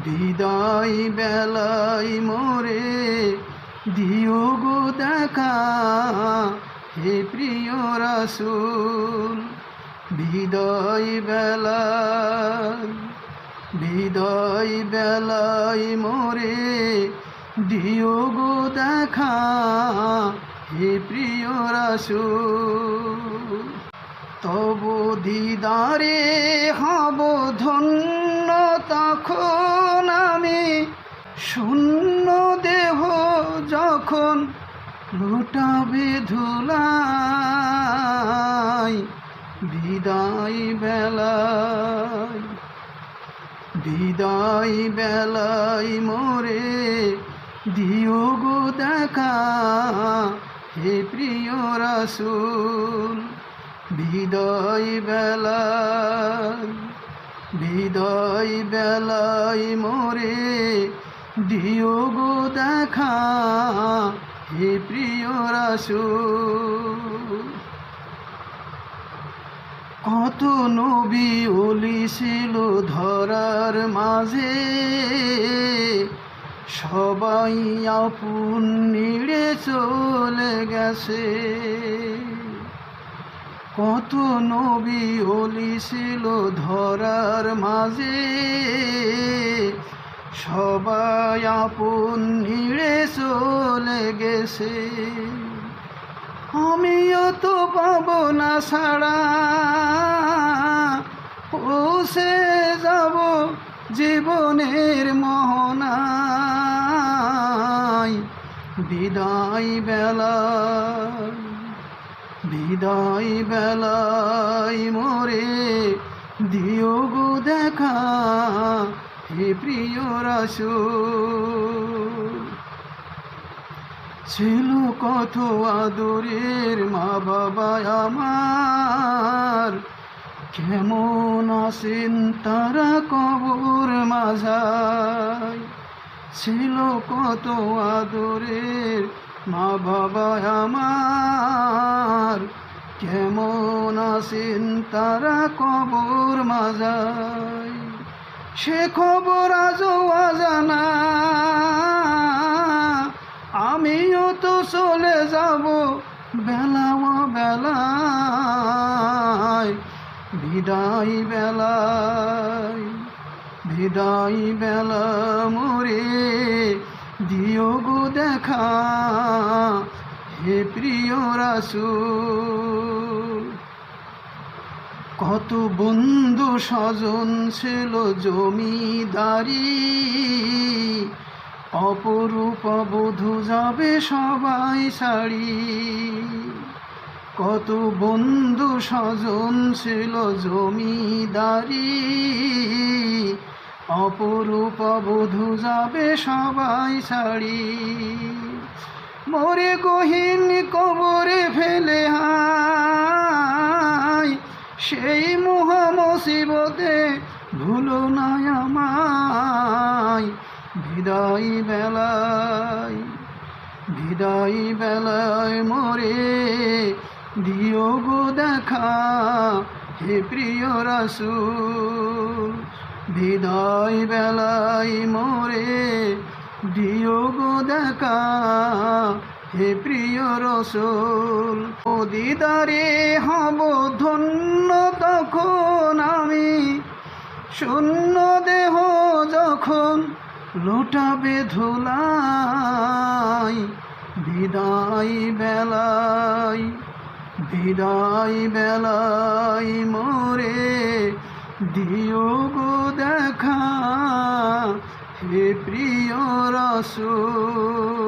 বিদায় বেলায় মোরে দিও গো দেখা, হে প্রিয় রাসূল। বিদায় বেলায় মোরে দিও গো দেখা, হে প্রিয় রাসূল। তব দিদারে হব ধন্য, তখন আমি শূন্য দেহ যখন লুটাবে ধুলাই। বিদায় বেলায় মোরে দিও গো দেখা, হে প্রিয় রাসূল। বিদায় বেলায় মোরে দিও গো দেখা, হে প্রিয় রাসূল। কত নবী ওলি ছিল ধরার মাঝে, সবাই আপন নিড়ে চলে গেছে। কত নবী ওলি ছিল ধরার মাঝে, সবাই আপন নিড়ে চলে গেছে। আমিও তো পাবো না ছাড়া, পৌঁছে যাব জীবনের মোহনায়। বিদায় বেলায় মোরে দিও গো দেখা, হে প্রিয় রাসূল। ছিল কত আদরের মা বাবা আমার, কেমন আছেন তারা কবর মাঝায়। ছিল কত আদরের মা বাবা আমার, কেমন আছেন তারা কবর মাঝায়। সে খবর আজও অজানা, আমিও তো চলে যাব বেলায়। বিদায় বেলা মোরে দিও গো দেখা, হে প্রিয় রাসূল। কত বন্ধু স্বজন ছিল জমিদারি, অপরূপ বধূ যাবে সবাই ছাড়ি। কত বন্ধু স্বজন ছিল জমিদারি, অপরূপ বধূ যাবে সবাই ছাড়ি। মোরে গহীন কবরে ফেলে হায়, সেই মহা মুসিবতে ভুলো না আমায়। বিদায় বেলায় মোরে দিও গো দেখা, হে প্রিয় রাসূল। বিদায় বেলায় মোরে দিও গো দেখা, হে প্রিয় রাসূল। ও দিদারে হব ধন্য, তখন আমি শূন্য দেহ যখন লুটাবে ধুলাই। বিদায় বেলায় মোরে দিও গো দেখা, হে প্রিয় রাসূল।